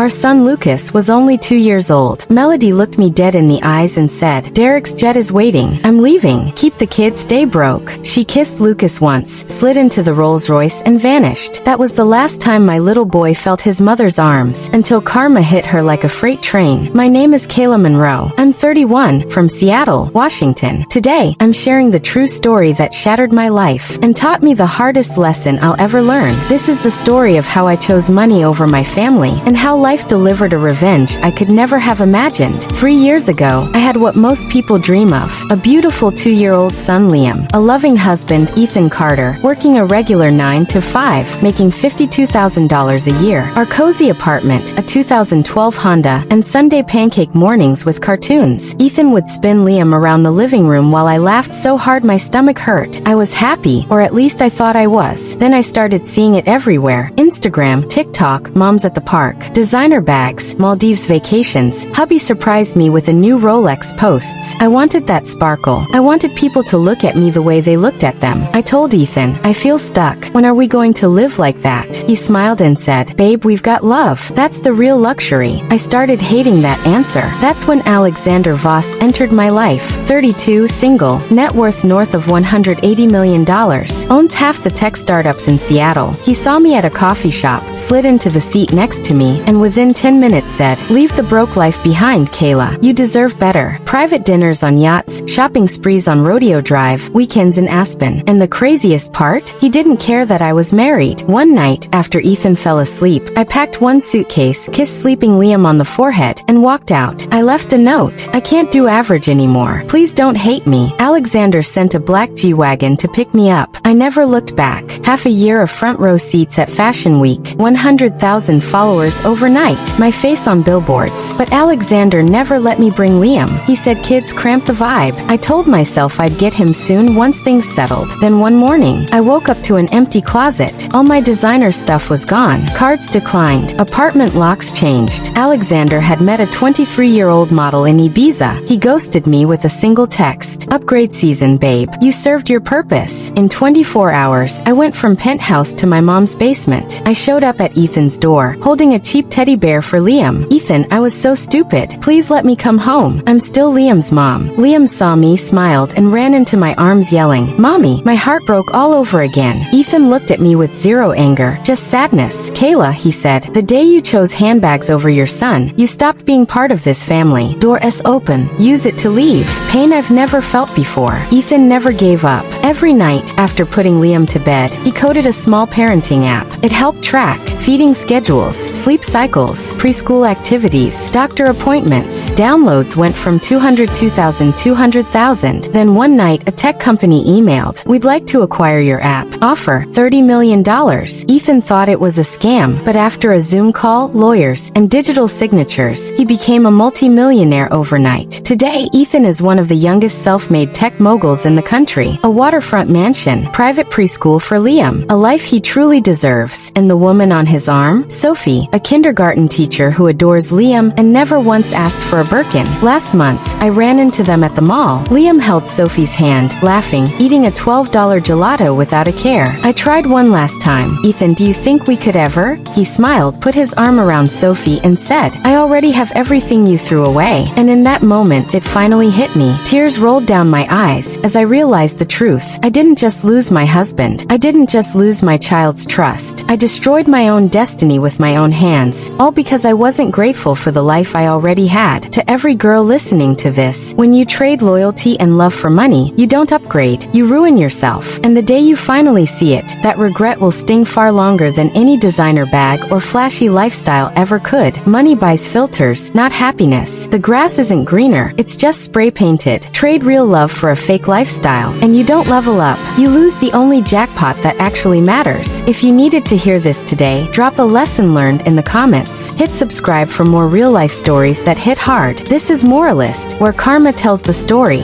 Our son Lucas was only 2 years old. Melody looked me dead in the eyes and said, "Derek's jet is waiting. I'm leaving. Keep the kids, stay broke." She kissed Lucas once, slid into the Rolls-Royce and vanished. That was the last time my little boy felt his mother's arms, until karma hit her like a freight train. My name is Kayla Monroe. I'm 31, from Seattle, Washington. Today, I'm sharing the true story that shattered my life and taught me the hardest lesson I'll ever learn. This is the story of how I chose money over my family and how life delivered a revenge I could never have imagined. 3 years ago, I had what most people dream of: a beautiful 2-year-old son Liam, a loving husband Ethan Carter, working a regular 9 to 5, making $52,000 a year, our cozy apartment, a 2012 Honda, and Sunday pancake mornings with cartoons. Ethan would spin Liam around the living room while I laughed so hard my stomach hurt. I was happy, or at least I thought I was. Then I started seeing it everywhere: Instagram, TikTok, moms at the park, designer bags, Maldives vacations. Hubby surprised me with a new Rolex posts. I wanted that sparkle. I wanted people to look at me the way they looked at them. I told Ethan, "I feel stuck. When are we going to live like that?" He smiled and said, "Babe, we've got love. That's the real luxury." I started hating that answer. That's when Alexander Voss entered my life. 32, single, net worth north of $180 million, owns half the tech startups in Seattle. He saw me at a coffee shop, slid into the seat next to me, and within 10 minutes said, "Leave the broke life behind, Kayla. You deserve better." Private dinners on yachts, shopping sprees on Rodeo Drive, weekends in Aspen. And the craziest part? He didn't care that I was married. One night, after Ethan fell asleep, I packed one suitcase, kissed sleeping Liam on the forehead, and walked out. I left a note: "I can't do average anymore. Please don't hate me." Alexander sent a black G-Wagon to pick me up. I never looked back. Half a year of front row seats at Fashion Week, 100,000 followers overnight, my face on billboards. But Alexander never let me bring Liam. He said kids cramp the vibe. I told myself I'd get him soon once things settled. Then one morning, I woke up to an empty closet. All my designer stuff was gone. Cards declined. Apartment locks changed. Alexander had met a 23-year-old model in Ibiza. He ghosted me with a single text: "Upgrade season, babe. You served your purpose." In 24 hours, I went from penthouse to my mom's basement. I showed up at Ethan's door, holding a cheap teddy bear for Liam. "Ethan, I was so stupid. Please let me come home. I'm still Liam's mom." Liam saw me, smiled, and ran into my arms yelling, "Mommy." My heart broke all over again. Ethan looked at me with zero anger, just sadness. "Kayla," he said, "the day you chose handbags over your son, you stopped being part of this family. Door is open. Use it to leave." Pain I've never felt before. Ethan never gave up. Every night, after putting Liam to bed, he coded a small parenting app. It helped track feeding schedules, sleep cycles, preschool activities, doctor appointments. Downloads went from 202,000 to 200,000. Then one night, a tech company emailed, "We'd like to acquire your app. Offer $30 million. Ethan thought it was a scam, but after a Zoom call, lawyers, and digital signatures, he became a multi-millionaire overnight. Today, Ethan is one of the youngest self-made tech moguls in the country. A waterfront mansion, private preschool for Liam, a life he truly deserves. And the woman on his arm? Sophie, a kindergarten teacher who adores Liam and never once asked for a Birkin. Last month, I ran into them at the mall. Liam held Sophie's hand, laughing, eating a $12 gelato without a care. I tried one last time. "Ethan, do you think we could ever?" He smiled, put his arm around Sophie, and said, "I already have everything you threw away." And in that moment, it finally hit me. Tears rolled down my eyes as I realized the truth. I didn't just lose my husband. I didn't just lose my child's trust. I destroyed my own destiny with my own hands, all because I wasn't grateful for the life I already had. To every girl listening to this, when you trade loyalty and love for money, you don't upgrade, you ruin yourself. And the day you finally see it, that regret will sting far longer than any designer bag or flashy lifestyle ever could. Money buys filters, not happiness. The grass isn't greener, it's just spray painted. Trade real love for a fake lifestyle, and you don't level up. You lose the only jackpot that actually matters. If you needed to hear this today, drop a lesson learned in the comments. Hit subscribe for more real life stories that hit hard. This is Moralist, where karma tells the story.